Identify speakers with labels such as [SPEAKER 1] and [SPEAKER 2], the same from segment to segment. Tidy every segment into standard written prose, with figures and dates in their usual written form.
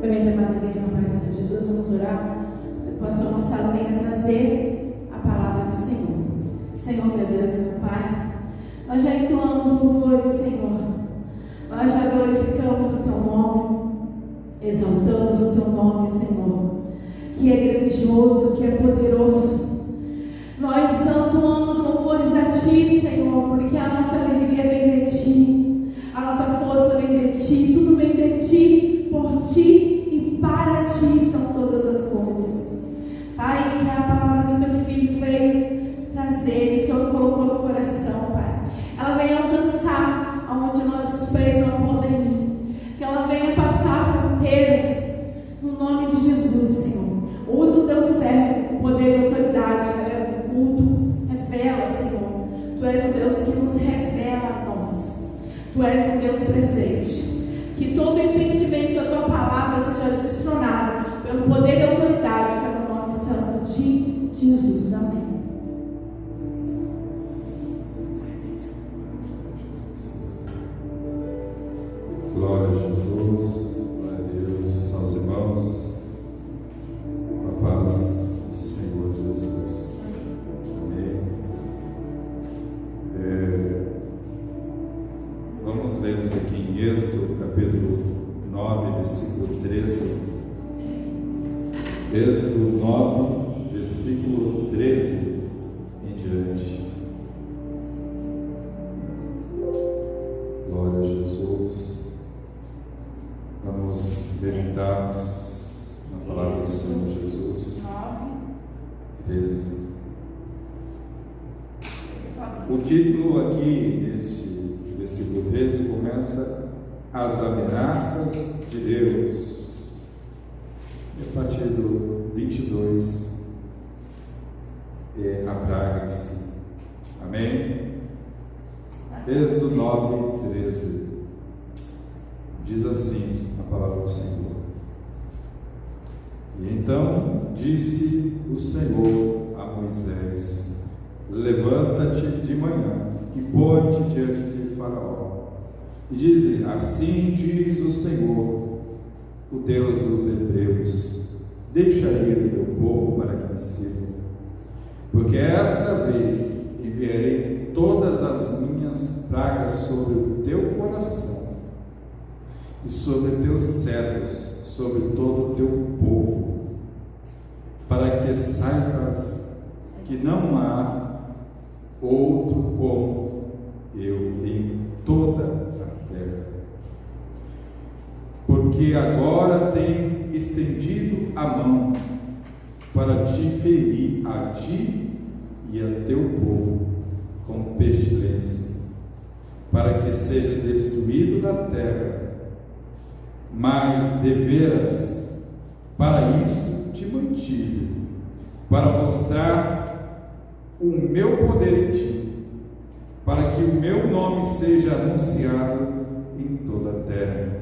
[SPEAKER 1] Também tem uma igreja na paz do Senhor Jesus. Vamos orar. O pastor Marcelo venha trazer a palavra do Senhor. Senhor, meu Deus e meu Pai, nós já entoamos louvores, Senhor. Nós já glorificamos o Teu nome, exaltamos o Teu nome, Senhor, que é grandioso, que é poderoso. Nós entoamos louvores a Ti, Senhor, porque a nossa alegria vem de Ti, a nossa força vem de Ti, tudo vem de Ti, por Ti e para Ti são todas as coisas. Pai, que a palavra do Teu Filho veio trazer, o Senhor colocou no coração, Pai. Ela venha alcançar aonde nossos pés não podem ir. Que ela venha passar fronteiras no nome de Jesus, Senhor. Usa o Teu servo com poder e autoridade, que leva o culto. Revela, Senhor. Tu és o Deus que nos revela a nós. Tu és um Deus presente. Que todo impedimento da Tua palavra seja destronado pelo poder e autoridade, que é no nome santo de Jesus. Amém.
[SPEAKER 2] Glória a Jesus, glória a Deus, aos irmãos, com a paz do Senhor Jesus. Amém. Vamos lermos aqui em Êxodo, capítulo 9, versículo 13. Êxodo 9, versículo 13 em diante. Glória a Jesus. Vamos meditarmos na palavra do Senhor Jesus. 13. O título aqui, neste versículo 13, começa: As ameaças de Deus. E a partir do 22 é a praga em si. Amém? Êxodo 9, 13. Diz assim a palavra do Senhor: E então disse o Senhor a Moisés: Levanta-te de manhã e põe-te diante de Faraó, e dize: Assim diz o Senhor, o Deus dos Hebreus: Deixa ir o meu povo para que me sirvam, porque esta vez enviarei todas as minhas pragas sobre o teu coração e sobre teus servos, sobre todo o teu povo, para que saibas que não há outro como eu em toda a terra. Porque agora tenho estendido a mão para te ferir a ti e a teu povo com pestilência, para que seja destruído da terra. Mas deveras, para isso te mantive, para mostrar o meu poder em ti, para que o meu nome seja anunciado em toda a terra.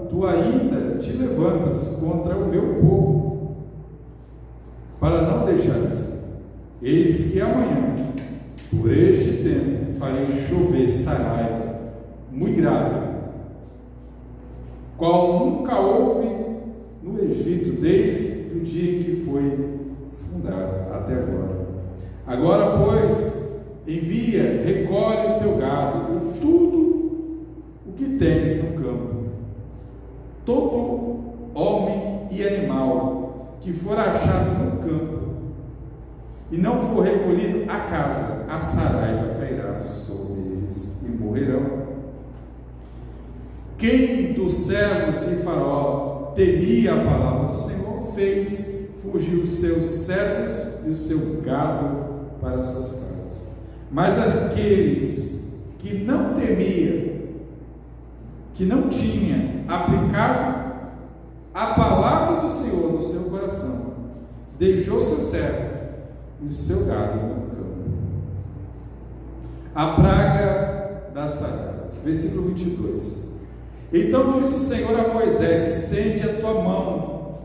[SPEAKER 2] Tu ainda te levantas contra o meu povo, para não deixares. Eis que amanhã, por este tempo, farei chover saraiva muito grave, qual nunca houve no Egito, desde o dia em que foi fundado até agora. Agora, pois, envia, recolhe o teu gado, tudo o que tens no campo, todo homem e animal que for achado no campo, e não for recolhido à casa, a saraiva cairá sobre eles e morrerão. Quem dos servos de Faraó temia a palavra do Senhor, fez fugir os seus servos e o seu gado para as suas casas. Mas aqueles que não temiam, que não tinha aplicado a palavra do Senhor no seu coração, deixou seu servo e o seu gado no campo. A praga da saraiva. Versículo 22. Então disse o Senhor a Moisés: Estende a tua mão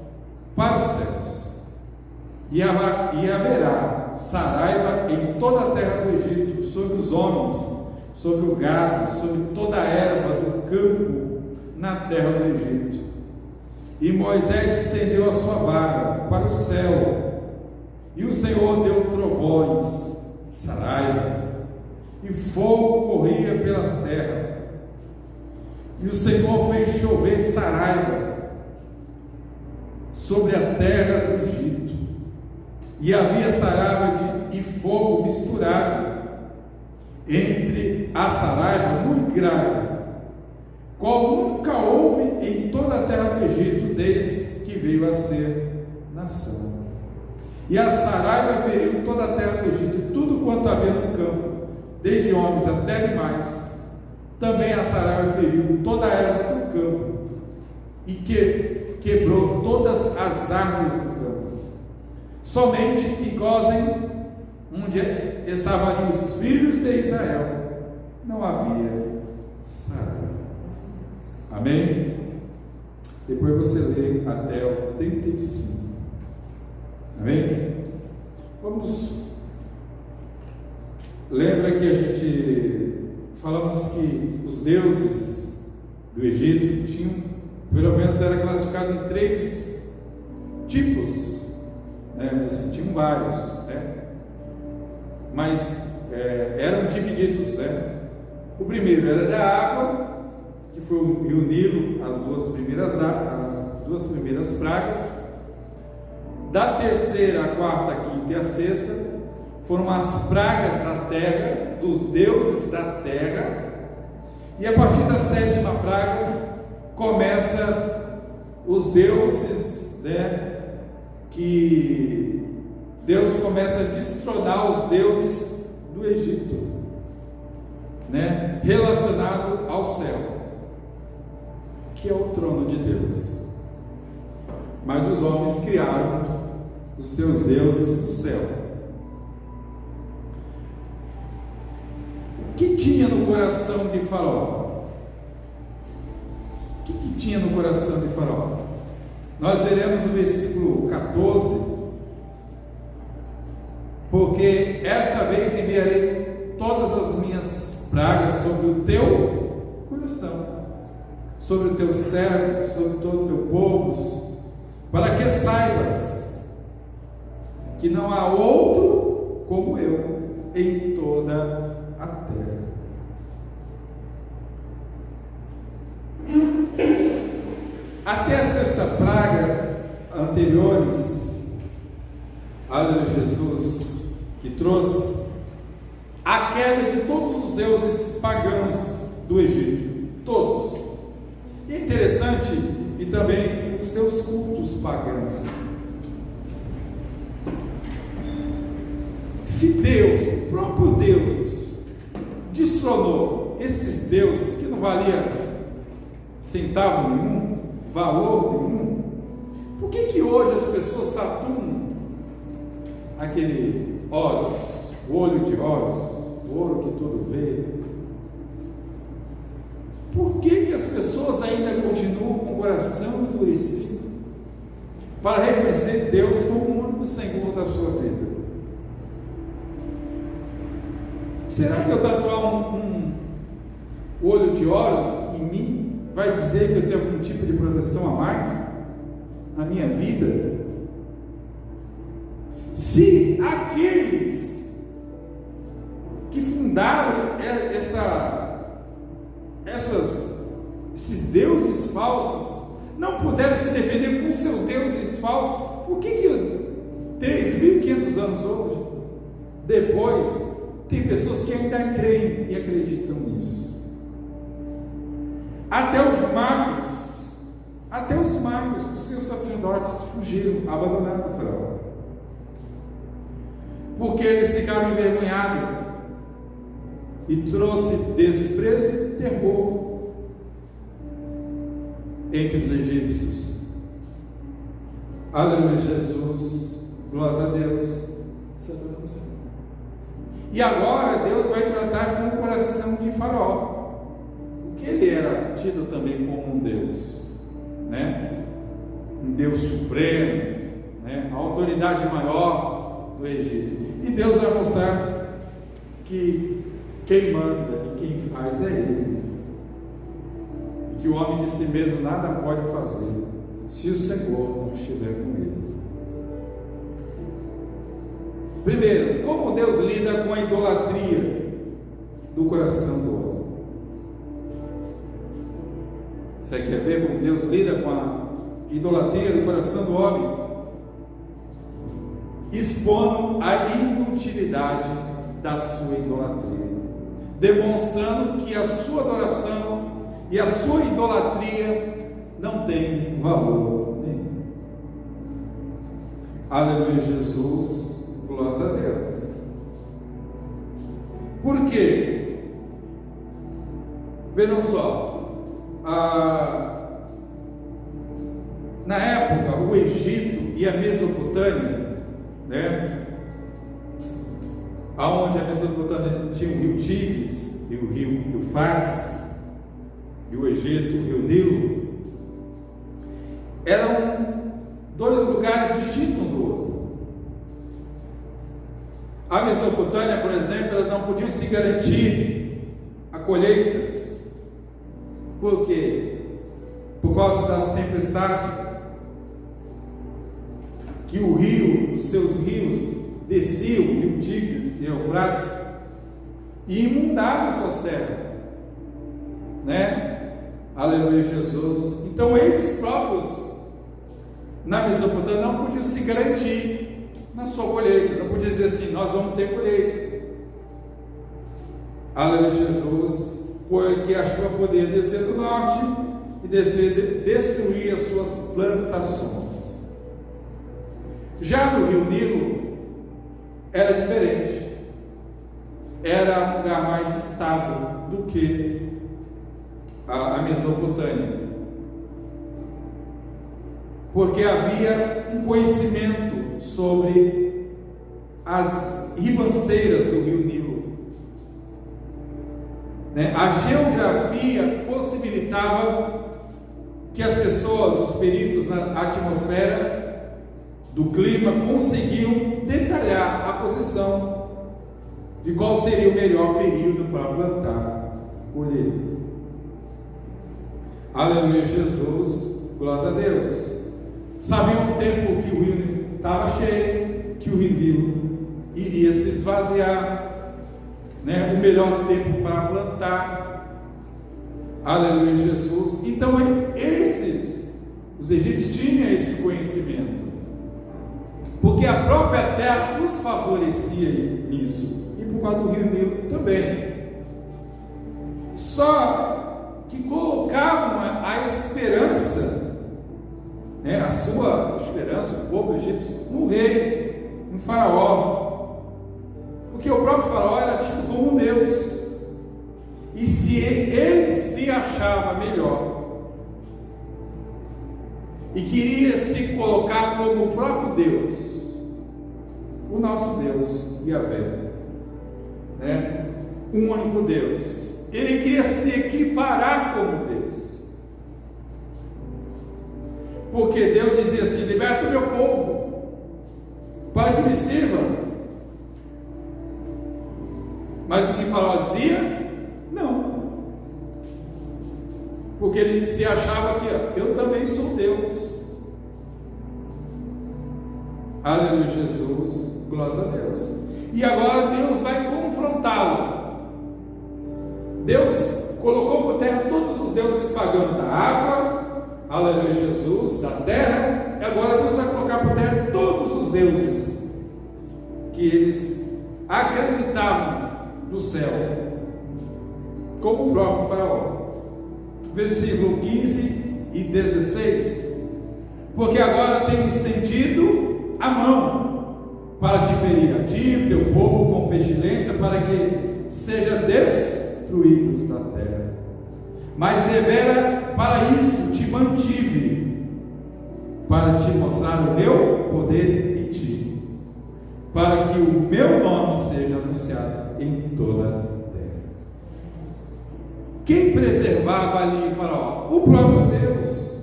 [SPEAKER 2] para os céus, e haverá saraiva em toda a terra do Egito, sobre os homens, sobre o gado, sobre toda a erva do campo, na terra do Egito. E Moisés estendeu a sua vara para o céu, e o Senhor deu trovões, saraivas, e fogo corria pela terra. E o Senhor fez chover saraiva sobre a terra do Egito, e havia saraiva e fogo misturado entre a saraiva muito grave, qual nunca houve em toda a terra do Egito, desde que veio a ser nação. E a saraiva feriu toda a terra do Egito, tudo quanto havia no campo, desde homens até animais. Também a saraiva feriu toda a erva do campo, e quebrou todas as árvores do campo. Somente em Gósen, onde estavam ali os filhos de Israel, não havia saraiva. Amém? Depois você lê até o 35. Amém? Vamos. Lembra que a gente falamos que os deuses do Egito tinham, pelo menos era classificado em 3 tipos, né? Assim, tinham vários, né? Mas eram divididos, né? O primeiro era da água, que foi o rio Nilo, as duas primeiras pragas. Da terceira, a quarta, a quinta e a sexta foram as pragas da terra, dos deuses da terra. E a partir da 7ª praga começa os deuses, né, que Deus começa a destronar os deuses do Egito, né, relacionado ao céu, que é o trono de Deus. Mas os homens criaram os seus deuses do céu. O que tinha no coração de Faraó? O que tinha no coração de Faraó? Nós veremos no versículo 14: porque esta vez enviarei todas as minhas pragas sobre o teu coração, sobre o teu servo, sobre todo o teu povo, para que saibas que não há outro como eu em toda a terra. Até a 6ª praga anteriores, aleluia, Jesus, que trouxe a queda de todos os deuses pagãos do Egito, todos. E é interessante, e também os seus cultos pagãos. Se Deus, o próprio Deus, destronou esses deuses que não valiam centavo nenhum, valor nenhum, por que hoje as pessoas tatuam aquele Horus, o olho de Horus, o ouro que tudo vê? Por que as pessoas ainda continuam com o coração endurecido para reconhecer Deus como o único Senhor da sua vida? Será que eu tatuar um olho de Horus em mim vai dizer que eu tenho algum tipo de proteção a mais na minha vida? Se aqueles que fundaram esses deuses falsos não puderam se defender com seus deuses falsos, por que 3.500 anos hoje, depois, tem pessoas que ainda creem e acreditam nisso? Até os magos, os seus sacerdotes fugiram, abandonaram o faraó, porque eles ficaram envergonhados e trouxe desprezo e terror entre os egípcios. Aleluia, Jesus, glória a Deus. E agora Deus vai tratar com o coração de Faraó, porque ele era tido também como um Deus, né? Um Deus supremo, né? A autoridade maior do Egito. E Deus vai mostrar que quem manda e quem faz é Ele, e que que o homem de si mesmo nada pode fazer, se o Senhor não estiver com ele. Primeiro, como Deus lida com a idolatria do coração do homem? Você quer ver como Deus lida com a idolatria do coração do homem? Expondo a inutilidade da sua idolatria, demonstrando que a sua adoração e a sua idolatria não tem valor nenhum. Aleluia, Jesus, glória a Deus. Por quê? Vejam só, na época o Egito e a Mesopotâmia, aonde a Mesopotâmia tinha o rio Tigres e o rio Eufrates, e o Egito, o rio Nilo, eram dois lugares distintos um do outro. A Mesopotâmia, por exemplo, elas não podiam se garantir a colheitas. Por quê? Por causa das tempestades, que o rio, os seus rios desciam, o rio Tigres e Eufrates, e inundavam suas terras, Aleluia, Jesus. Então eles próprios na Mesopotâmia não podiam se garantir na sua colheita, não podiam dizer assim: nós vamos ter colheita. Aleluia, Jesus, porque a chuva poderia descer do norte e destruir as suas plantações. Já no rio Nilo era diferente, era um lugar mais estável do que a Mesopotâmia, porque havia um conhecimento sobre as ribanceiras do rio Nilo, A geografia possibilitava que as pessoas, os peritos na atmosfera do clima, conseguiam detalhar a posição de qual seria o melhor período para plantar, colher. Aleluia, Jesus, glória a Deus. Sabiam o tempo que o rio estava cheio, que o rio Nilo iria se esvaziar, o melhor tempo para plantar. Aleluia, Jesus. Então os egípcios tinham esse conhecimento, porque a própria terra os favorecia nisso, e por causa do rio Nilo também. Só que colocavam a esperança, a sua esperança, o povo egípcio, no rei, no faraó, porque o próprio faraó era tido como Deus, e se ele se achava melhor e queria se colocar como o próprio Deus, o nosso Deus, Yahvé, um único Deus, ele queria se equiparar como Deus, porque Deus dizia assim: liberta o meu povo para que me sirva. Mas o que Faraó dizia? Não, porque ele se achava que eu também sou Deus. Aleluia, Jesus, glória a Deus. E agora Deus vai confrontá-lo. Deus colocou por terra todos os deuses pagãos da água, aleluia, Jesus, da terra, e agora Deus vai colocar por terra todos os deuses que eles acreditavam no céu, como o próprio faraó. Versículo 15 e 16: porque agora tenho estendido a mão para te ferir a ti e teu povo com pestilência, para que sejam destruídos da terra. Mas devera para isso te mantive, para te mostrar o meu poder em ti, para que o meu nome seja anunciado em toda a terra. Quem preservava ali Faraó? O próprio Deus.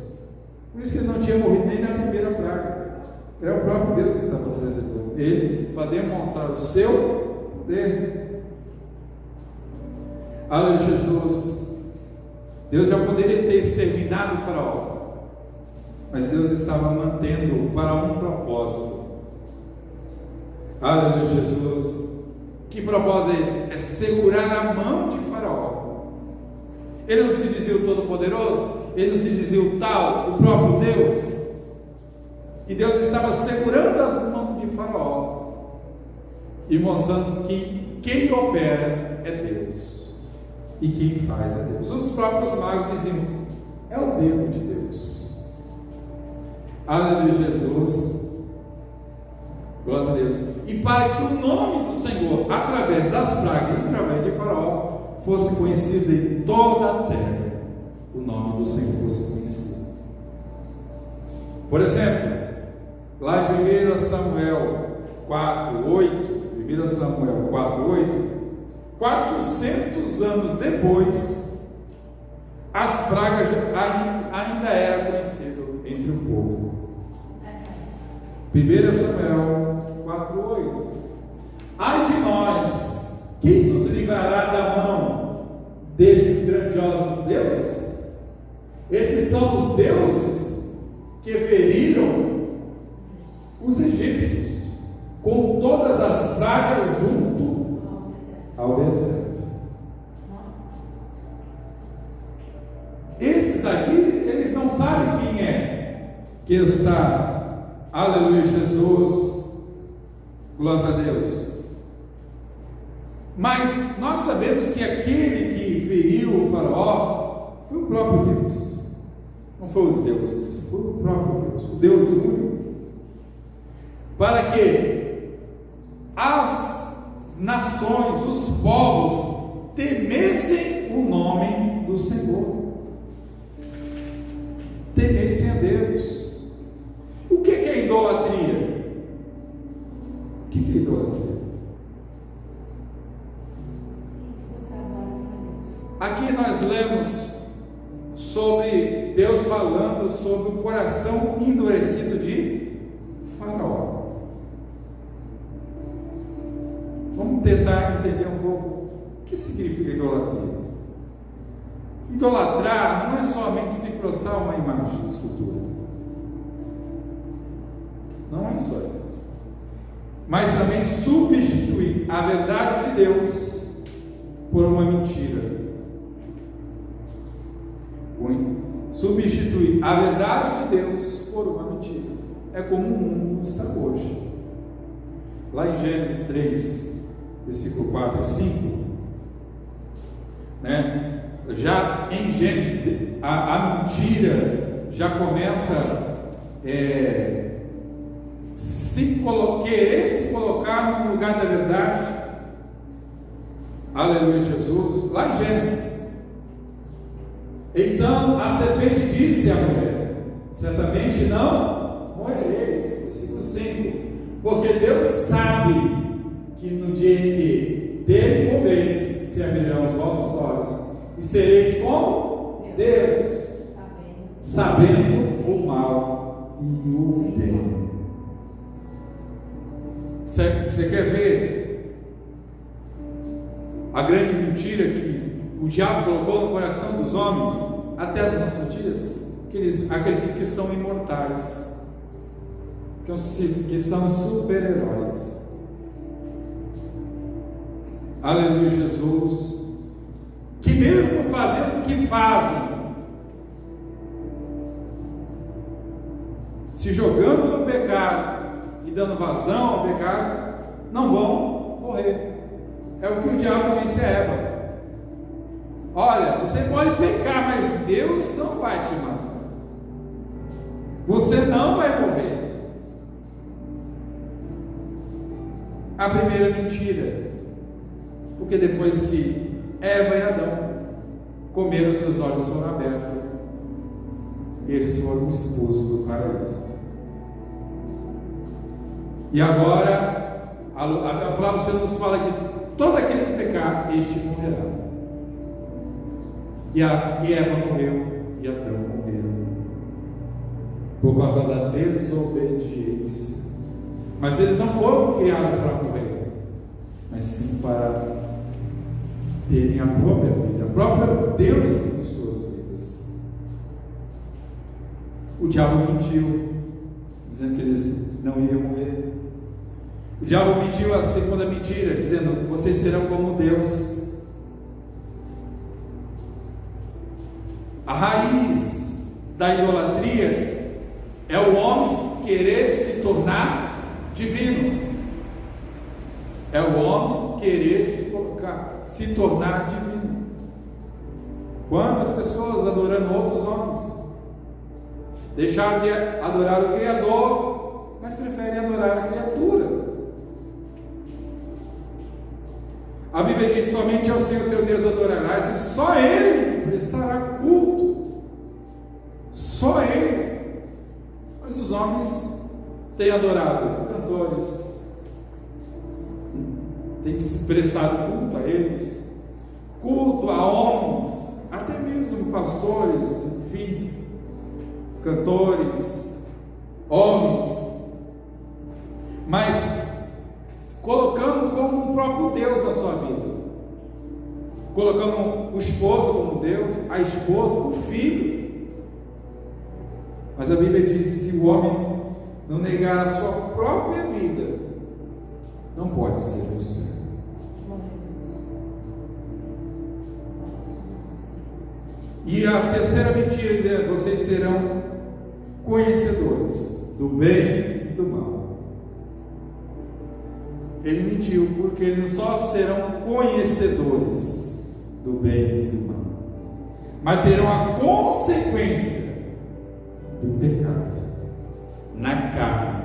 [SPEAKER 2] Por isso que ele não tinha morrido nem na primeira praga. Era o próprio Deus que estava preservando ele, para demonstrar o seu poder. Aleluia, Jesus. Deus já poderia ter exterminado o faraó, mas Deus estava mantendo para um propósito. Aleluia, Jesus. Que propósito é esse? É segurar a mão de faraó. Ele não se dizia o Todo-Poderoso, ele não se dizia o tal, o próprio Deus. E Deus estava segurando as mãos de faraó e mostrando que quem opera é Deus e quem faz é Deus. Os próprios magos diziam: é o dedo de Deus. Aleluia, Jesus. Glória a Deus. E para que o nome do Senhor, através das pragas e através de faraó, fosse conhecido em toda a terra, o nome do Senhor fosse conhecido. Por exemplo, lá em 1 Samuel 4:8, 1 Samuel 4:8, 400 anos depois, as pragas ainda eram conhecidas entre o povo. 1 Samuel 4:8. Ai de nós, quem nos livrará da mão desses grandiosos deuses? Esses são os deuses que feriram os egípcios com todas as pragas junto ao deserto. Esses aqui, eles não sabem quem é que está. Aleluia, Jesus. Glória a Deus. Mas nós sabemos que aquele que feriu o faraó foi o próprio Deus. Não foi os deuses, foi o próprio Deus, o Deus único. Para que as nações, os povos, temessem o nome do Senhor, temessem a Deus. O que é idolatria? O que é idolatria? Aqui nós lemos sobre Deus falando sobre o coração endurecido de Faraó. Vamos tentar entender um pouco o que significa idolatria. Idolatrar não é somente se prostrar uma imagem de escultura. Não é só isso. Mas também substituir a verdade de Deus por uma mentira. Substituir a verdade de Deus por uma mentira. É como o mundo está hoje. Lá em Gênesis 3, versículo 4 e 5, né? Já em Gênesis, a mentira já começa querer se colocar no lugar da verdade. Aleluia, Jesus. Lá em Gênesis. Então a serpente disse à mulher: certamente não morrereis. Versículo 5. Porque Deus sabe que no dia em que dele comerdes, se abrirão os vossos olhos, e sereis como Deus, sabendo o mal e o bem. Você quer ver a grande mentira que o diabo colocou no coração dos homens até os nossos dias? Que eles acreditam que são imortais, que são super-heróis. Aleluia, Jesus. Que mesmo fazendo o que fazem, se jogando no pecado e dando vazão ao pecado, não vão morrer. É o que o diabo disse a Eva: olha, você pode pecar, mas Deus não vai te matar. Você não vai morrer. A primeira mentira, porque depois que Eva e Adão comeram, seus olhos foram abertos e eles foram expulsos do paraíso. E agora a palavra do Senhor nos fala que todo aquele que pecar, este morrerá. E Eva morreu e Adão morreu por causa da desobediência. Mas eles não foram criados para morrer, mas sim para terem a própria vida, o próprio Deus em suas vidas. diabo mentiu, dizendo que eles não iriam morrer. O diabo mentiu a segunda mentira, dizendo: vocês serão como Deus. A raiz da idolatria é o homem querer se tornar divino. É o homem querer se tornar divino. Quantas pessoas adorando outros homens deixaram de adorar o Criador, mas preferem adorar a criatura. A Bíblia diz: somente ao Senhor teu Deus adorarás, e só Ele prestará culto. Só Ele. Mas os homens têm adorado cantores, têm prestado culto a eles, culto a homens, até mesmo pastores, enfim, cantores, homens, mas colocando como o próprio Deus na sua vida, colocando o esposo como Deus, a esposa, o filho. Mas a Bíblia diz: se o homem não negar a sua própria vida, não pode ser o Senhor. E a terceira mentira é: vocês serão conhecedores do bem e do mal. Ele mentiu, porque eles só serão conhecedores do bem e do mal, mas terão a consequência do pecado na carne.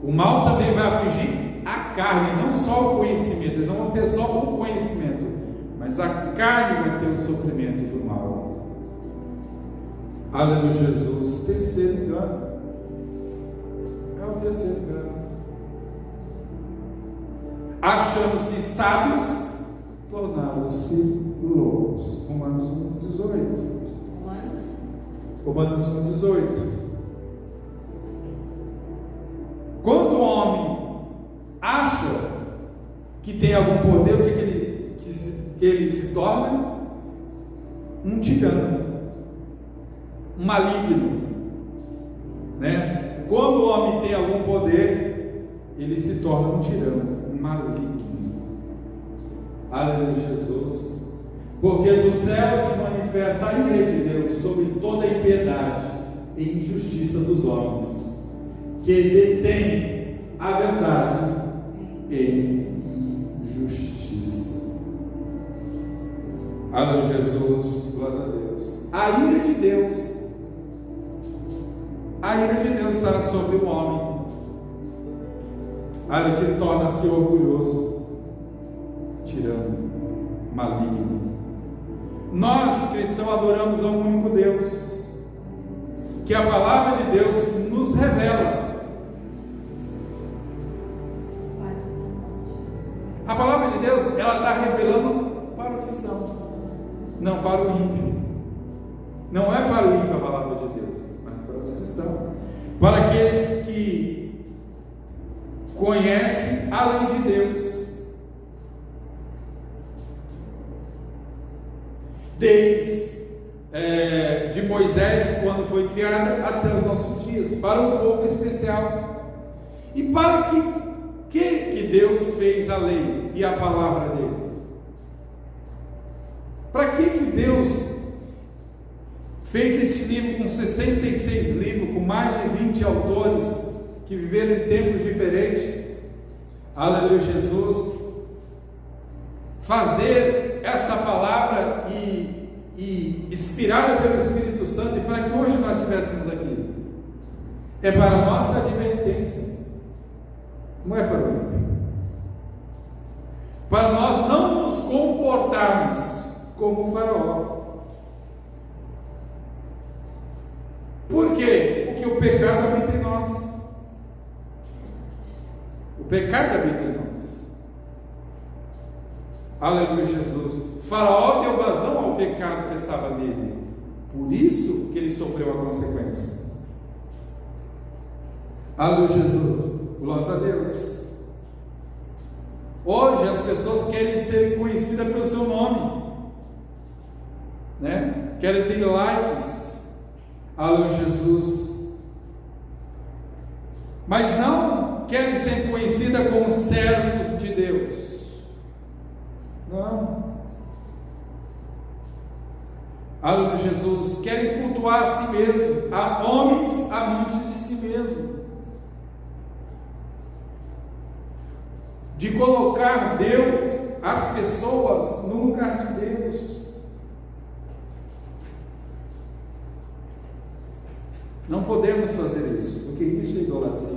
[SPEAKER 2] O mal também vai afligir a carne, não só o conhecimento. Eles não vão ter só o conhecimento, mas a carne vai ter o sofrimento do mal. Aleluia, Jesus. Terceiro engano. É o terceiro engano. Achando-se sábios, tornaram-se loucos. Romanos 1,18. Romanos 1,18. Quando o homem acha que tem algum poder, o que ele se torna? Um tirano, um maligno, né? Quando o homem tem algum poder, ele se torna um tirano, um maligno. Aleluia, Jesus. Porque do céu se manifesta a ira de Deus sobre toda a impiedade e injustiça dos homens, que detêm a verdade em injustiça. Aleluia, Jesus. Glória a Deus. A ira de Deus está sobre o homem. Aleluia, que torna-se orgulhoso, tirano, maligno. Nós, cristãos, adoramos a um único Deus, que a palavra de Deus nos revela. A palavra de Deus, ela está revelando para o cristão, não para o ímpio. Não é para o ímpio a palavra de Deus, mas para os cristãos, para aqueles que conhecem a lei de Deus. Desde de Moisés, quando foi criada, até os nossos dias, para um povo especial. E para que Deus fez a lei e a palavra dele? Para que Deus fez este livro com 66 livros, com mais de 20 autores que viveram em tempos diferentes? Aleluia, Jesus. Fazer esta palavra e inspirada pelo Espírito Santo, e para que hoje nós estivéssemos aqui, é para a nossa advertência, não é para o ímpio, para nós não nos comportarmos como o Faraó. Por quê? Porque o pecado habita em nós. O pecado habita em nós. Aleluia, Jesus. Faraó deu vazão ao pecado que estava nele, por isso que ele sofreu a consequência. Aleluia, Jesus. Glória a Deus. Hoje as pessoas querem ser conhecidas pelo seu nome, né? Querem ter likes. Aleluia, Jesus. mas não querem ser conhecidas como servos de Deus. Não. Aleluia, Jesus, querem cultuar a si mesmo, a homens amantes de si mesmo, de colocar Deus, as pessoas, no lugar de Deus. Não podemos fazer isso, porque isso é idolatria.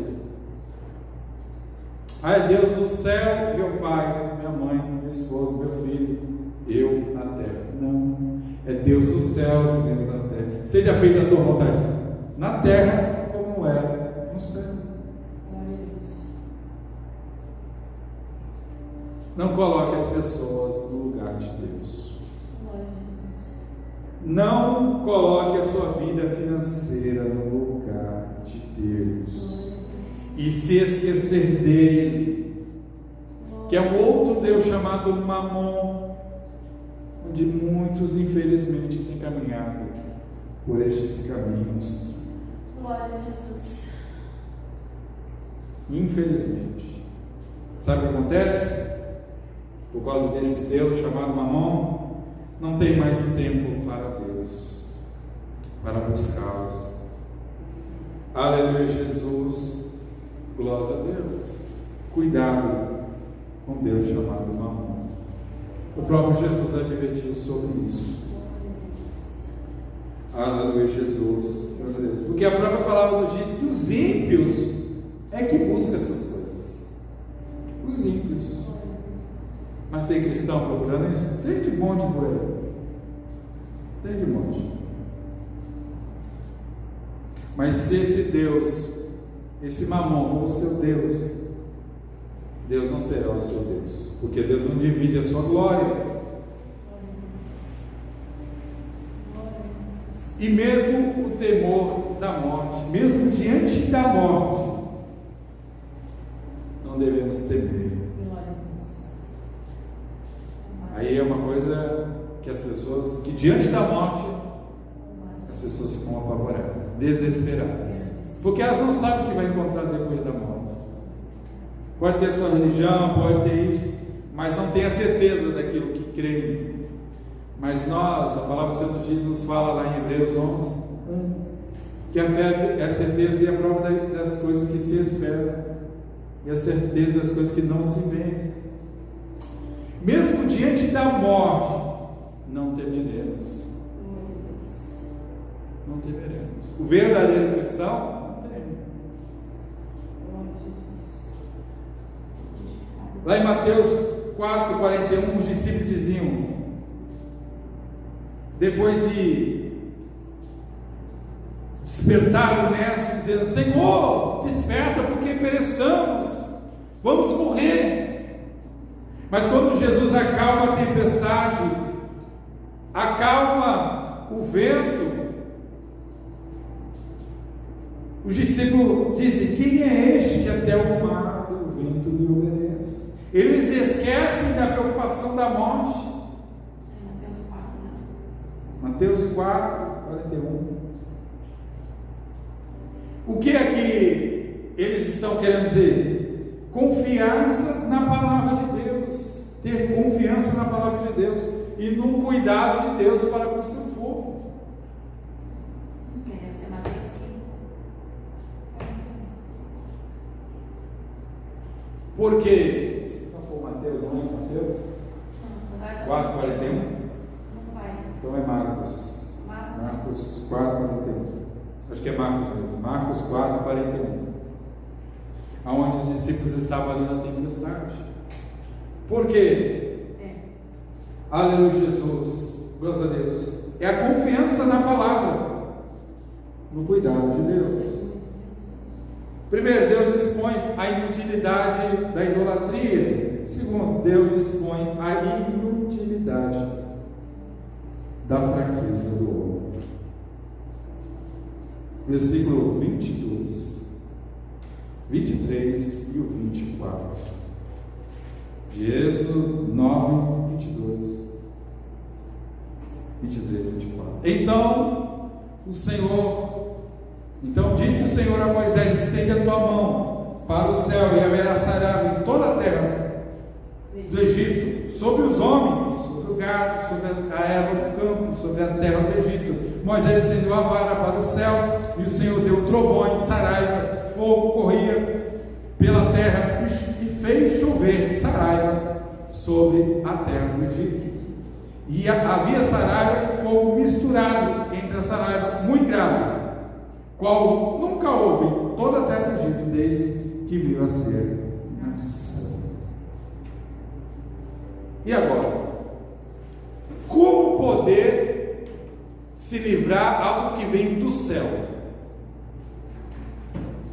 [SPEAKER 2] É Deus do céu, meu pai, minha mãe, minha esposa, meu filho, eu na terra. Não, é Deus dos céus, Deus na terra. Seja feita a tua vontade na terra, como é no céu. Não coloque as pessoas no lugar de Deus. Não coloque a sua vida financeira no lugar de Deus. E se esquecer dele, que é um outro Deus chamado Mamon, onde muitos infelizmente têm caminhado por estes caminhos.
[SPEAKER 1] Glória a Jesus.
[SPEAKER 2] Infelizmente. Sabe o que acontece? Por causa desse Deus chamado Mamon, não tem mais tempo para Deus, para buscá-los. Aleluia, Jesus. Glória a Deus. Cuidado com Deus chamado Mamon. O próprio Jesus advertiu sobre isso. Aleluia, Jesus. Glória a Deus. Porque a própria palavra nos diz que os ímpios é que buscam essas coisas. Os ímpios. Mas tem cristão procurando isso? Tem de monte por aí. Tem de monte. Mas se esse Deus, esse Mamon for o seu Deus, Deus não será o seu Deus, porque Deus não divide a sua glória. E mesmo o temor da morte, mesmo diante da morte, não devemos temer. Aí é uma coisa que as pessoas, que diante da morte, as pessoas ficam apavoradas, desesperadas, porque elas não sabem o que vai encontrar depois da morte. Pode ter sua religião, pode ter isso, mas não tem a certeza daquilo que crê. Mas nós, a palavra do Senhor nos fala lá em Hebreus 11, que a fé é a certeza e a prova das coisas que se esperam, e a certeza das coisas que não se veem. Mesmo diante da morte, não temeremos. Não temeremos. O verdadeiro cristão não teme. Lá em Mateus 4:41, os discípulos diziam, depois de despertar o mestre, dizendo: Senhor, desperta, porque pereçamos, vamos morrer. Mas quando Jesus acalma a tempestade, acalma o vento, os discípulos dizem: quem é este que até o mar e o vento lhe obedece? Eles esquecem da preocupação da morte. Mateus 4:41. O que é que eles estão querendo dizer? Confiança na palavra de Deus, ter confiança na palavra de Deus e no cuidado de Deus para com o seu povo. Porque, se não for Mateus, não é Mateus? 4:41? Então é Marcos. Marcos 4:41. Acho que é Marcos mesmo. Marcos 4:41. Onde os discípulos estavam ali na tempestade. Por quê? Aleluia, Jesus. Glória a Deus. É a confiança na palavra, no cuidado de Deus. Primeiro, Deus expõe a inutilidade da idolatria. Segundo, Deus expõe a inutilidade da fraqueza do homem. Versículo 22, 23 e o 24 de Êxodo 9, 22, 23 e 24. Então o Senhor Então disse o Senhor a Moisés: estende a tua mão para o céu, e haverá saraiva em toda a terra do Egito, sobre os homens, sobre o gado, sobre a erva do campo, sobre a terra do Egito. Moisés estendeu a vara para o céu, e o Senhor deu trovões, saraiva, fogo corria pela terra, e fez chover saraiva sobre a terra do Egito. E havia saraiva e fogo misturado entre a saraiva, muito grave, qual nunca houve em toda a terra do Egito, desde que veio a ser nação. E agora, como poder se livrar algo que vem do céu?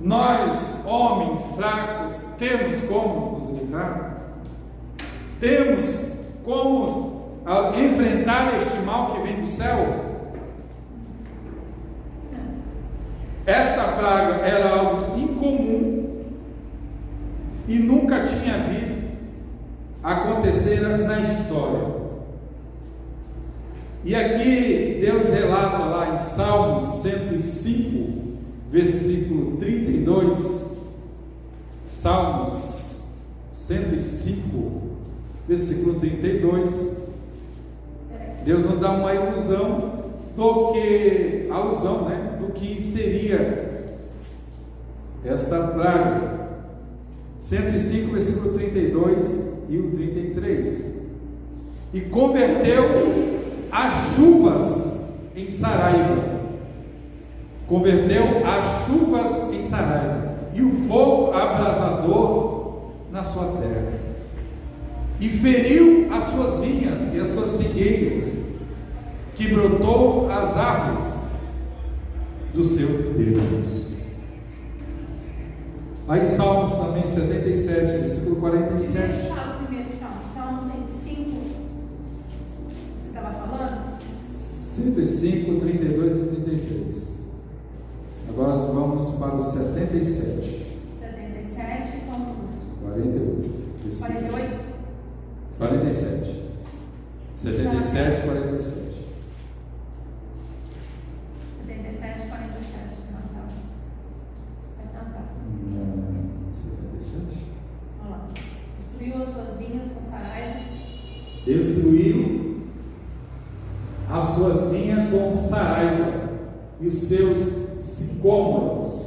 [SPEAKER 2] Nós, homens fracos, temos como nos livrar? Temos como enfrentar este mal que vem do céu? Esta praga era algo incomum e nunca tinha visto acontecer na história. E aqui Deus relata lá em Salmos 105, versículo 32, Salmos 105, versículo 32, Deus nos dá uma alusão do que seria esta praga. 105, versículo 32 e o 33. E converteu as chuvas em saraiva. Converteu as chuvas em saraiva, e o fogo abrasador na sua terra. E feriu as suas vinhas e as suas figueiras, que brotou as árvores do seu Deus. Aí Salmos também 77, versículo 47.
[SPEAKER 1] Fala o primeiro Salmo 105. Você estava falando?
[SPEAKER 2] 105, 32 e 33. Agora nós vamos para o 77.
[SPEAKER 1] 77, como?
[SPEAKER 2] 48.
[SPEAKER 1] 48?
[SPEAKER 2] 47. 77, 47.
[SPEAKER 1] 77, 47. Não, tá. Vai cantar.
[SPEAKER 2] 77.
[SPEAKER 1] Olha lá. Destruiu as suas vinhas com saraiva.
[SPEAKER 2] Destruiu as suas vinhas com saraiva, e os seus sicômoros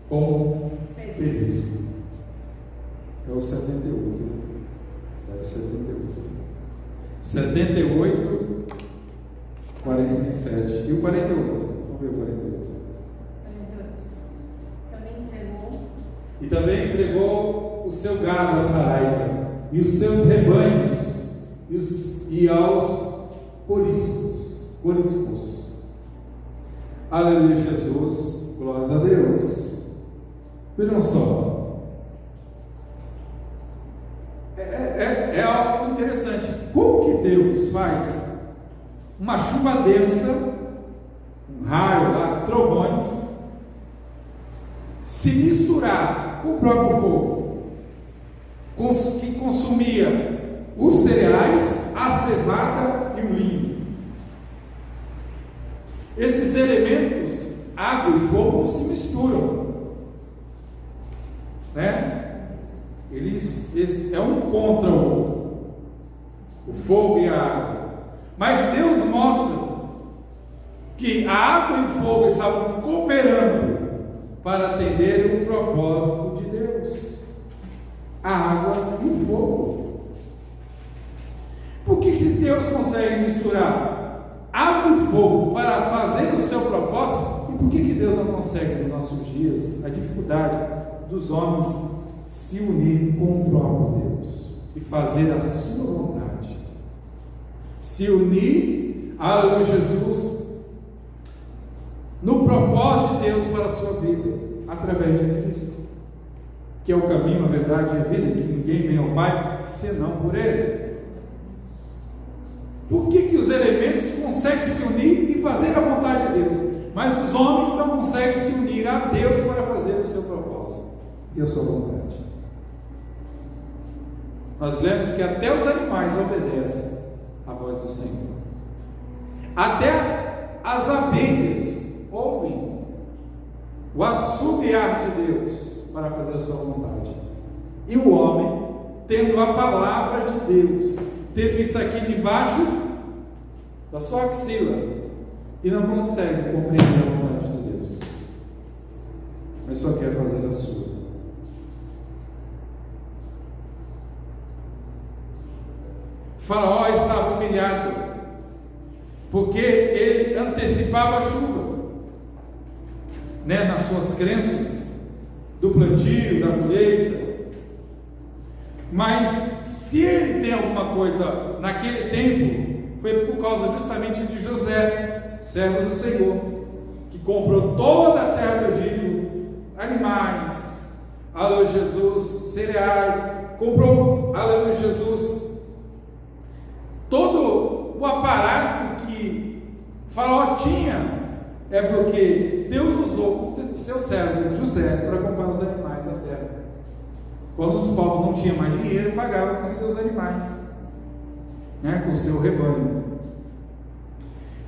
[SPEAKER 2] com pedrisco. É o 78. É o 78. 78, 47. E o 48? Vamos ver o 48.
[SPEAKER 1] 48. Também entregou.
[SPEAKER 2] E também entregou o seu gado à saraiva, e os seus rebanhos, e aos coriscos. Aleluia, Jesus, glórias a Deus. Vejam só, é algo interessante. Como que Deus faz uma chuva densa, um raio lá, trovões, se misturar com o próprio fogo, que consumia os cereais, a cevada e o linho? Esses elementos, água e fogo, se misturam, né? Eles é um contra o outro, o fogo e a água. Mas Deus mostra que a água e o fogo estavam cooperando para atender o propósito de Deus. A água e o fogo. Por que Deus consegue misturar água e fogo para fazer o seu propósito? E por que Deus não consegue nos nossos dias? A dificuldade dos homens se unir com o próprio Deus e fazer a sua vontade. Se unir, aleluia, Jesus, no propósito de Deus para a sua vida, através de Cristo, que é o caminho, a verdade e a vida, que ninguém vem ao Pai senão por Ele. Por que os elementos conseguem se unir e fazer a vontade de Deus, mas os homens não conseguem se unir a Deus para fazer o seu propósito e a sua vontade? Nós lemos que até os animais obedecem à voz do Senhor, até as abelhas ouvem o assobiar de Deus para fazer a sua vontade. E o homem, tendo a palavra de Deus, tendo isso aqui debaixo da sua axila, e não consegue compreender a vontade de Deus, mas só quer fazer a sua. Faraó estava humilhado, porque ele antecipava a chuva, nas suas crenças, do plantio, da colheita. Mas se ele tem alguma coisa naquele tempo, foi por causa justamente de José, servo do Senhor, que comprou toda a terra do Egito, animais, aleluia Jesus, cereais, comprou, aleluia Jesus, todo o aparato que Faraó tinha, é porque Deus usou o seu servo José para comprar os animais da terra. Quando os povos não tinham mais dinheiro, pagavam com seus animais, com o seu rebanho.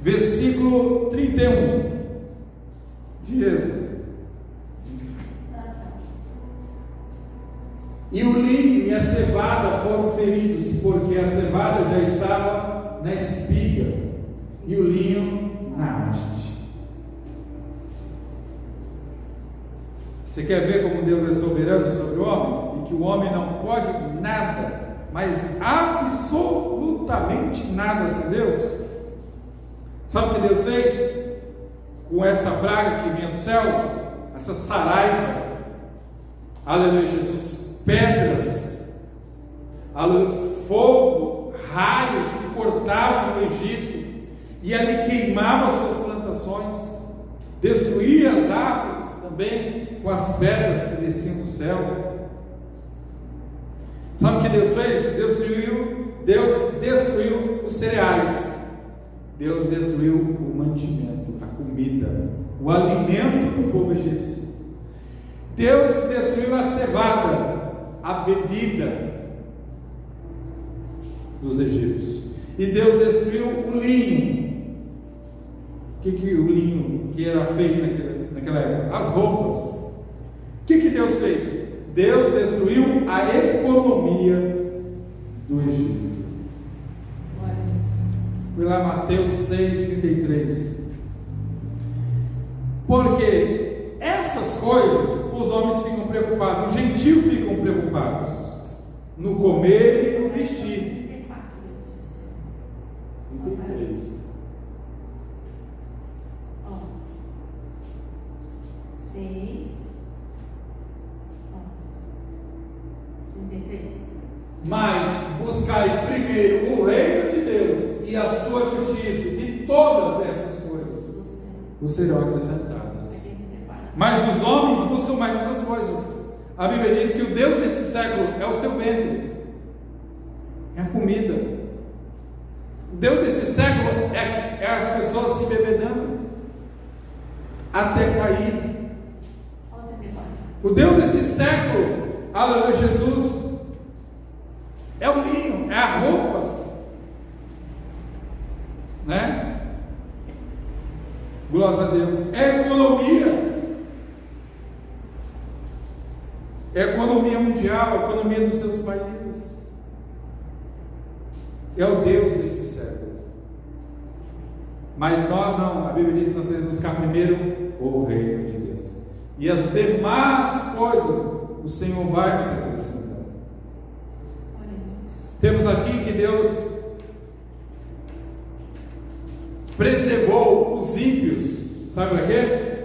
[SPEAKER 2] Versículo 31 de Êxodo. E o linho e a cevada foram feridos, porque a cevada já estava na espiga e o linho na haste. Você quer ver como Deus é soberano sobre o homem? E que o homem não pode nada, mas absolutamente nada sem Deus? Sabe o que Deus fez com essa praga que vinha do céu? Essa saraiva, aleluia Jesus, pedras, aleluia, fogo, raios que cortavam o Egito e ali queimavam suas plantações, destruía as árvores também com as pedras que desciam do céu. Sabe o que Deus fez? Deus destruiu os cereais, Deus destruiu o mantimento, a comida, o alimento do povo egípcio. Deus destruiu a cevada, a bebida dos egípcios. E Deus destruiu o linho. O que o linho que era feito naquela época? As roupas. O que Deus fez? Deus destruiu a economia do Egito. Fui lá, Mateus 6,33. Porque essas coisas os homens ficam preocupados, os gentios ficam preocupados no comer e no vestir. 33.
[SPEAKER 1] Ó. 6. Ó. 33.
[SPEAKER 2] Mas buscai primeiro o reino de Deus e a sua justiça, e todas essas coisas vos serão acrescentadas. Mas os homens buscam mais essas coisas. A Bíblia diz que o Deus desse século é o seu ventre, é a comida. O Deus desse século é as pessoas se embebedando até cair. O Deus desse século, aleluia Jesus, é o linho, é as roupas, glória a Deus, é a economia. É a economia mundial, a economia dos seus países. É o Deus desse século. Mas nós não, a Bíblia diz que nós temos que buscar primeiro o reino de Deus. E as demais coisas o Senhor vai nos acrescentar. Temos aqui que Deus preservou os ímpios, sabe para quê?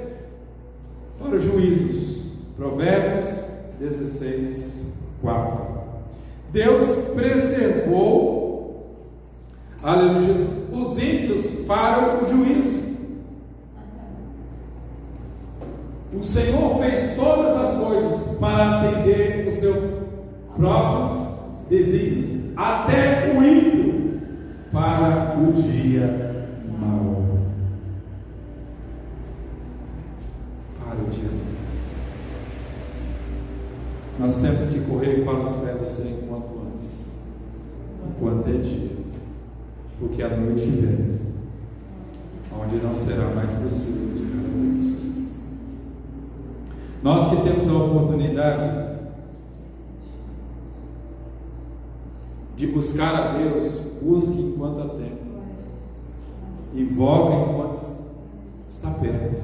[SPEAKER 2] Para os juízos. Provérbios 16, 4. Deus preservou, aleluia, os ímpios para o juízo. O Senhor fez todas as coisas para atender os seus próprios desígnios, até o ímpio para o dia mau. Para o dia mau. Nós temos que correr para os pés do Senhor quanto antes, enquanto é dia, porque a noite vem, onde não será mais possível buscar a Deus. Nós que temos a oportunidade de buscar a Deus, busque enquanto há tempo, invoque enquanto está perto.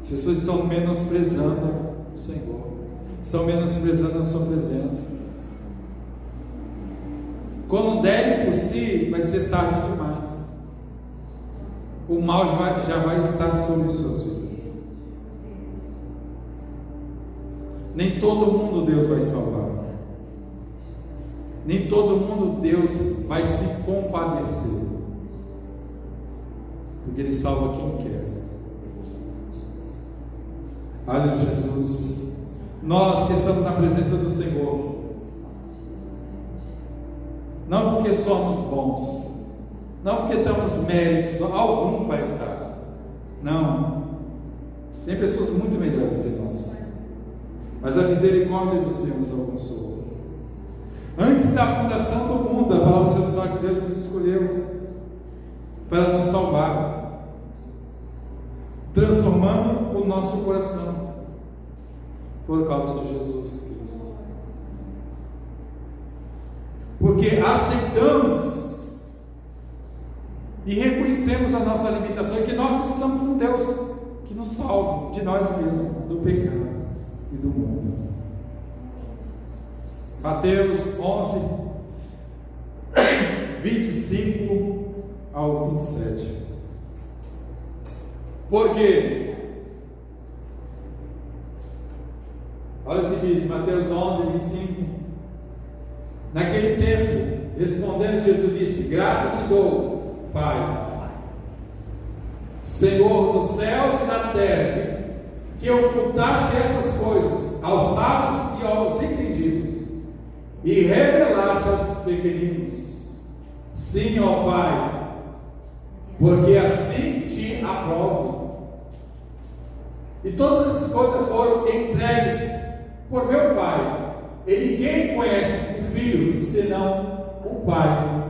[SPEAKER 2] As pessoas estão menosprezando o Senhor, estão menosprezando a sua presença. Quando derem por si, vai ser tarde demais. O mal já vai estar sobre suas vidas. Nem todo mundo Deus vai salvar. Nem todo mundo Deus vai se compadecer, porque Ele salva quem quer. Aleluia, Jesus. Nós que estamos na presença do Senhor, não porque somos bons, não porque temos méritos algum para estar, não, tem pessoas muito melhores que nós, mas a misericórdia do Senhor nos alcançou. Antes da fundação do mundo, a palavra do Senhor que Deus nos escolheu para nos salvar, transformando o nosso coração por causa de Jesus Cristo. Porque aceitamos e reconhecemos a nossa limitação e que nós precisamos de um Deus que nos salve de nós mesmos, do pecado e do mundo. Mateus 11, 25 ao 27. Porque, olha o que diz Mateus 11, 25. Naquele tempo, respondendo Jesus disse: graça te dou, Pai, Senhor dos céus e da terra, que ocultaste essas coisas aos sábios e aos entendidos, e revelaste aos pequeninos. Sim, ó Pai, porque assim te aprovo. E todas essas coisas foram entregues por meu Pai. E ninguém conhece o Filho senão o Pai.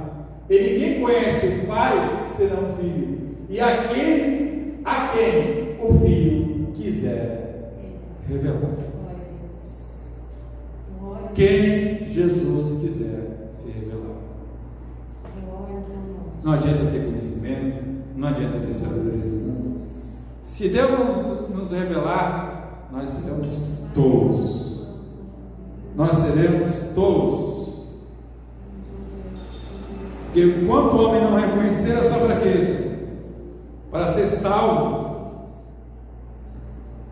[SPEAKER 2] E ninguém conhece o Pai senão o Filho. E aquele a quem o Filho quiser revelar. Quem Jesus quiser se revelar. Não adianta ter conhecimento, não adianta ter sabedoria. Se Deus nos revelar, nós seremos tolos. Nós seremos tolos. Porque enquanto o homem não reconhecer a sua fraqueza para ser salvo,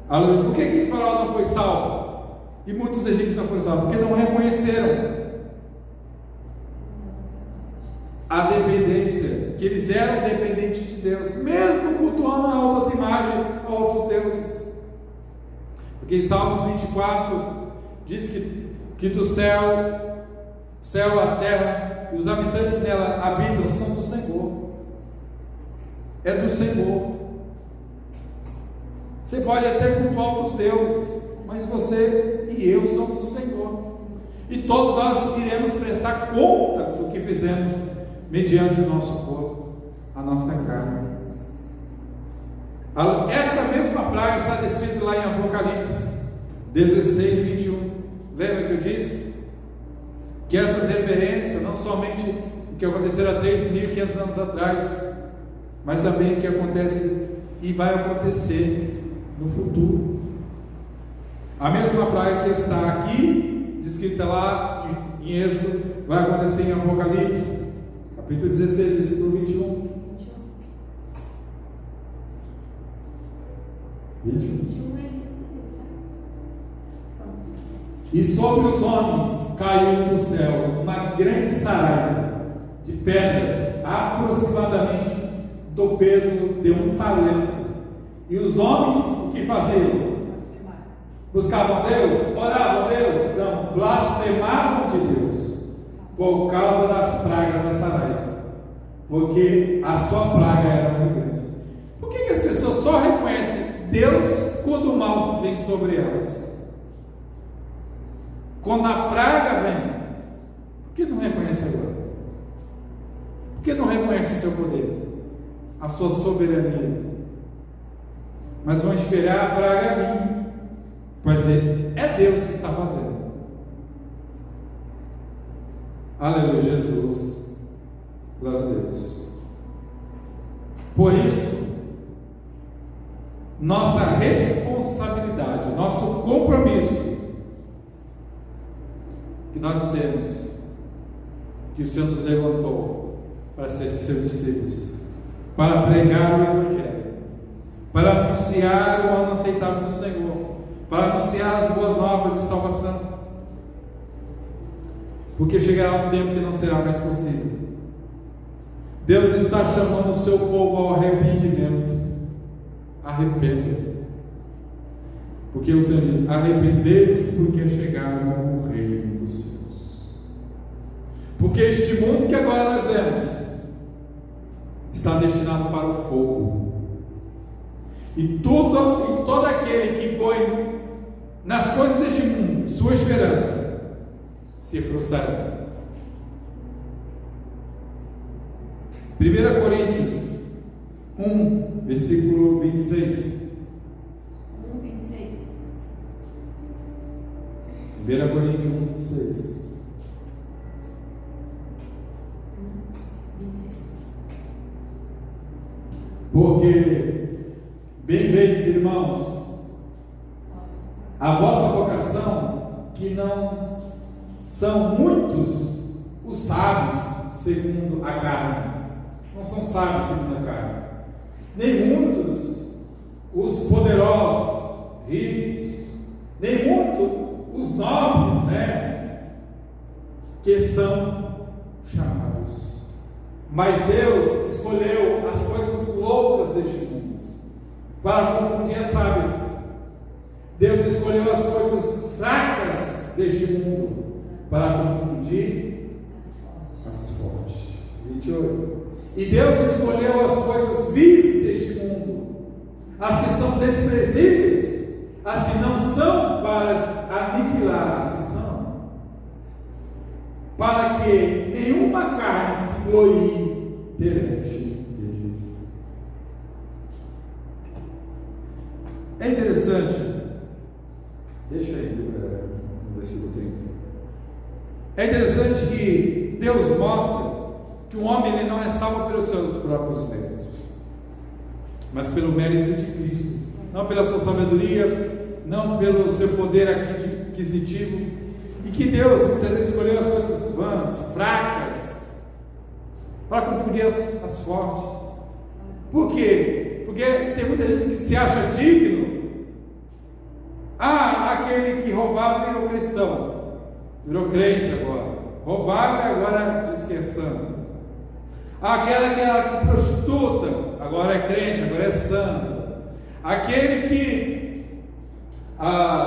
[SPEAKER 2] por que Faraó não foi salvo? E muitos egípcios não foram salvos? Porque não reconheceram a dependência, que eles eram dependentes de Deus, mesmo cultuando a outras imagens, a outros deuses. Porque em Salmos 24 diz que do céu, a terra e os habitantes que nela habitam são do Senhor. É do Senhor. Você pode até cultuar outros deuses, mas você e eu somos do Senhor. E todos nós iremos prestar conta do que fizemos mediante o nosso corpo, a nossa carne. Essa mesma praga está descrita lá em Apocalipse 16, 21. Lembra que eu disse? Que essas referências, não somente o que aconteceu há 3.500 anos atrás, mas também o que acontece e vai acontecer no futuro. A mesma praga que está aqui, descrita lá em Êxodo, vai acontecer em Apocalipse, capítulo 16, versículo 21. 21. E sobre os homens caiu do céu uma grande saraiva de pedras, aproximadamente do peso de um talento. E os homens o que faziam? Buscavam a Deus? Oravam a Deus? Não, blasfemavam de Deus por causa das pragas da saraiva, porque a sua praga era muito grande. Por que as pessoas só reconhecem Deus quando o mal vem sobre elas? Quando a praga vem, por que não reconhece agora? Por que não reconhece o seu poder, a sua soberania? mas vão esperar a praga vir, para dizer: é Deus que está fazendo. Aleluia, Jesus, glória a Deus. Por isso, nossa responsabilidade, nosso compromisso que nós temos, que o Senhor nos levantou para ser seus discípulos, para pregar o Evangelho, para anunciar o ano aceitável do Senhor, para anunciar as boas novas de salvação, porque chegará um tempo que não será mais possível. Deus está chamando o seu povo ao arrependimento. Arrependa, porque o Senhor diz: arrependei-vos, porque é chegado o reino dos céus. Porque este mundo que agora nós vemos está destinado para o fogo, e todo aquele que põe nas coisas deste mundo sua esperança se frustrará. 1 Coríntios 1, versículo 26. 1 Coríntios 1, 26. Porque, bem vedes, irmãos, a vossa vocação, que não são muitos os sábios segundo a carne, não são sábios segundo a carne, nem muitos os poderosos, ricos, nem muitos os nobres, que são chamados. Mas Deus escolheu as coisas loucas deste mundo para confundir as sábias. Deus escolheu as coisas fracas deste mundo para confundir as fortes. 28. E Deus escolheu as coisas vis deste mundo, as que são desprezíveis, as que não são, para aniquilar as que são, para que nenhuma carne se glorie perante Deus. É interessante, deixa aí no versículo 30. É interessante que Deus mostra que o homem ele não é salvo pelos seus próprios méritos, mas pelo mérito de Cristo, não pela sua sabedoria, não pelo seu poder aquisitivo, e que Deus muitas vezes escolheu as coisas vãs, fracas, para confundir as fortes. Por quê? Porque tem muita gente que se acha digno. Aquele que roubava virou cristão, virou crente agora. Roubava e agora diz que é santo. Aquela que era prostituta, agora é crente, agora é santo. Aquele que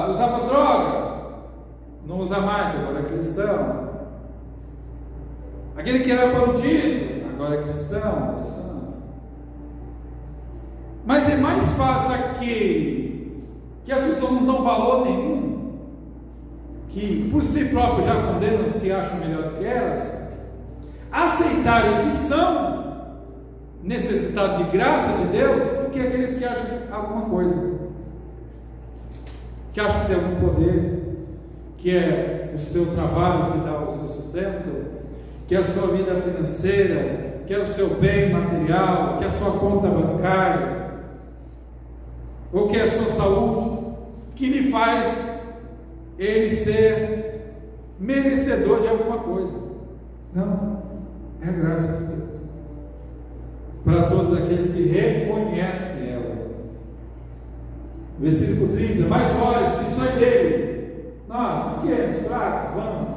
[SPEAKER 2] usava droga, não usa mais, agora é cristão. Aquele que era bandido, agora é cristão, é santo. Mas é mais fácil aquele que as pessoas não dão valor nenhum, que por si próprios já condenam, se acham melhor do que elas, aceitarem que são necessitados de graça de Deus, do que aqueles que acham alguma coisa, que acham que tem algum poder, que é o seu trabalho que dá o seu sustento, que é a sua vida financeira, que é o seu bem material, que é a sua conta bancária, ou que é a sua saúde, que lhe faz ele ser merecedor de alguma coisa. Não, é a graça de Deus para todos aqueles que reconhecem ela. Versículo 30. Mas vós que sois dele, nós pequenos, fracos, vãos,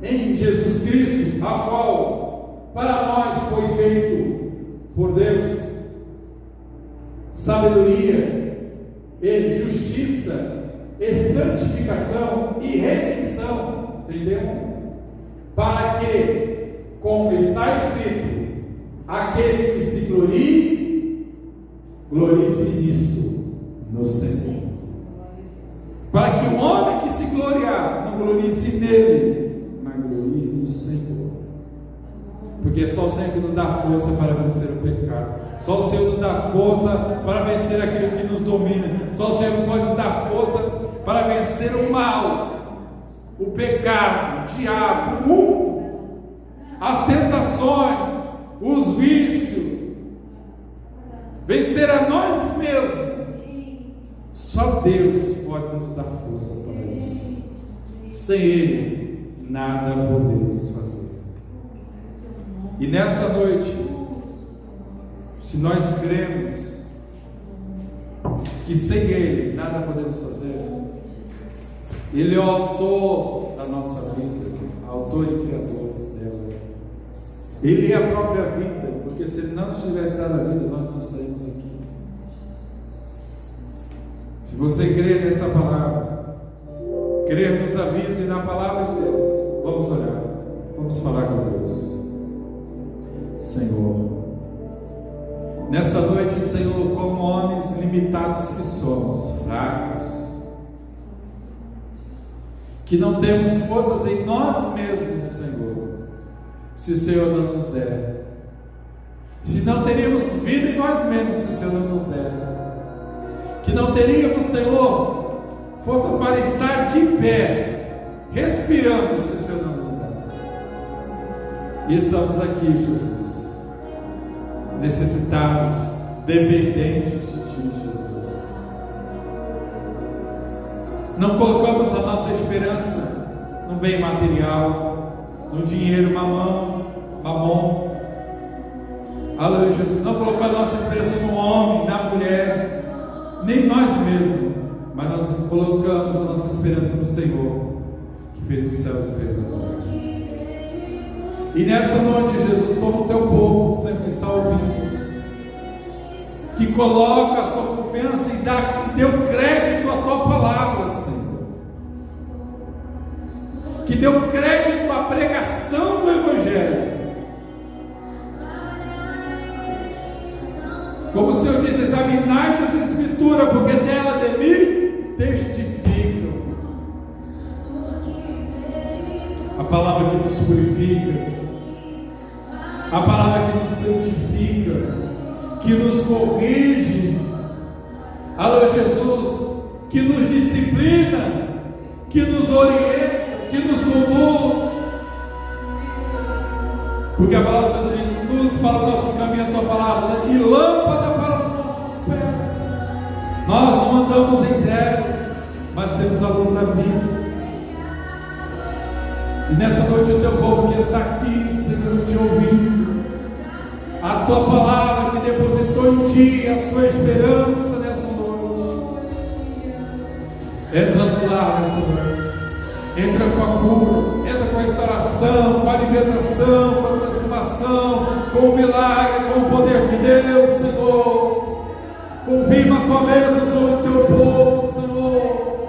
[SPEAKER 2] em Jesus Cristo, a qual para nós foi feito por Deus sabedoria e justiça e santificação e redenção. 31. Para que, como está escrito, aquele que se glorie, glorie-se nisso, no Senhor. Para que o homem que se gloriar, não glorie-se nele, mas glorie no Senhor. Porque só o Senhor que nos dá força para vencer o pecado. Só o Senhor nos dá força para vencer aquilo que nos domina. Só o Senhor pode nos dar força para vencer o mal, o pecado, o diabo, o mundo, as tentações, os vícios, vencer a nós mesmos. Só Deus pode nos dar força para isso. Sem Ele, nada podemos fazer. E nesta noite, se nós cremos que sem Ele nada podemos fazer, Ele é o autor da nossa vida, autor e criador dela. Ele é a própria vida, porque se Ele não nos tivesse dado a vida, nós não estaríamos aqui. Se você crê nesta palavra, crer nos avisos e na palavra de Deus, vamos orar, vamos falar com Deus. Senhor, nesta noite, Senhor, como homens limitados que somos, fracos, que não temos forças em nós mesmos, Senhor, se o Senhor não nos der, se não teríamos vida em nós mesmos, se o Senhor não nos der, que não teríamos, Senhor, força para estar de pé, respirando, se o Senhor não nos der. E estamos aqui, Jesus, necessitados, dependentes de Ti, Jesus. Não colocamos a nossa esperança no bem material, no dinheiro, mamon. Aleluia, Jesus. Não colocamos a nossa esperança no homem, na mulher, nem nós mesmos, mas nós colocamos a nossa esperança no Senhor, que fez os céus e fez a terra. E nessa noite, Jesus, como o Teu povo sempre está ouvindo, que coloca a sua confiança e deu crédito à Tua palavra, Senhor, que deu crédito à pregação do Evangelho, como o Senhor diz: examinai as Escrituras, porque nela de mim testificam. A palavra que nos purifica, a palavra que nos santifica, que nos corrige, alô Jesus, que nos disciplina, que nos orienta, que nos conduz, porque a palavra é luz para os nossos caminhos, a Tua palavra, e lâmpada para os nossos pés. Nós não andamos em trevas, mas temos a luz da vida. E nessa noite o Teu povo que está aqui, Senhor, te ouvindo, a Tua palavra que depositou em Ti a sua esperança nessa noite, entra no lar nessa noite, entra com a cura, entra com a restauração, com a libertação, com a transformação, com o milagre, com o poder de Deus, Senhor. Confirma a Tua mesa sobre o Teu povo, Senhor,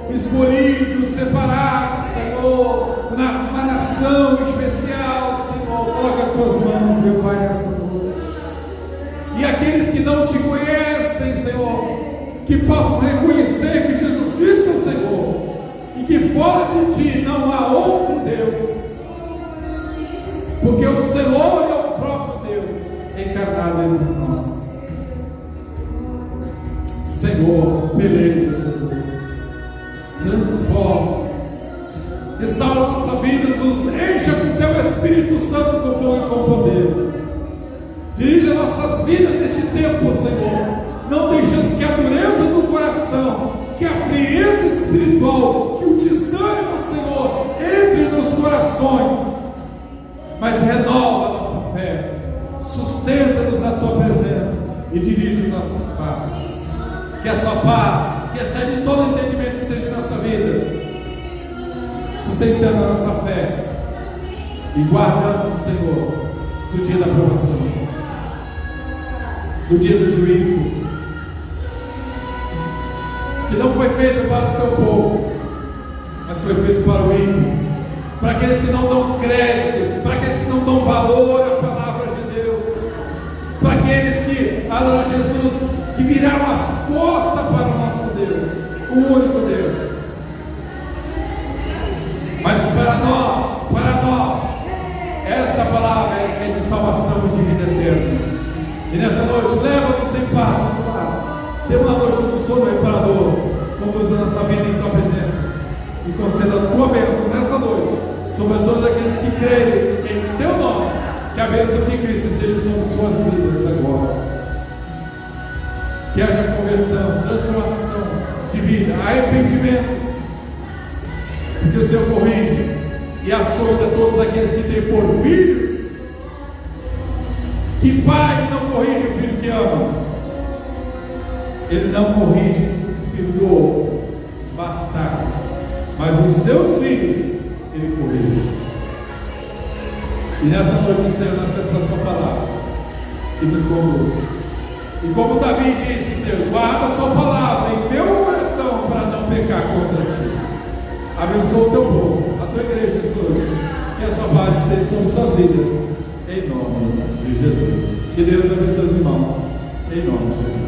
[SPEAKER 2] escolhido, separado, Senhor, uma nação especial, Senhor. Coloca as Tuas mãos, meu Pai, nesta noite. E aqueles que não Te conhecem, Senhor, que possam reconhecer que Jesus Cristo é o Senhor, e que fora de Ti não há outro Deus, porque o Senhor é o próprio Deus encarnado entre nós. Senhor, beleza, Jesus, transforma, restaura a nossa vida, nos encha com Teu Espírito Santo com fogo e com poder. Dirige as nossas vidas neste tempo, Senhor, não deixando que a dureza do coração, que a frieza espiritual, que o desânimo, Senhor, entre nos corações, mas renova a nossa fé, sustenta-nos na Tua presença e dirige os nossos passos. Que a Sua paz, que excede todo entendimento, seja em nossa vida, sustentando a nossa fé e guardando o Senhor do dia da provação, do dia do juízo, que não foi feito para o Teu povo, mas foi feito para o ímpio, para aqueles que não dão crédito, para aqueles que não dão valor à palavra de Deus, para aqueles que, alô Jesus, que viraram as costas para o nosso Deus, o único Deus. Mas para nós, esta palavra é de salvação. sobre todos aqueles que creem em teu nome, que a bênção de Cristo esteja sobre suas vidas agora. Que haja conversão, transformação de vida, arrependimentos, porque o Senhor corrige e açoita todos aqueles que têm por filhos. Que pai não corrige o filho que ama? Ele não corrige o filho do outro, os bastardos, mas os seus filhos ele corrige. E nessa noite, Senhor, nós temos a sua palavra que nos conduz. E como Davi disse, Senhor, guarda a tua palavra em meu coração para não pecar contra ti. Abençoa o teu povo, a tua igreja esta noite. Que a sua paz esteja sobre suas vidas, em nome de Jesus. Que Deus abençoe os irmãos, em nome de Jesus.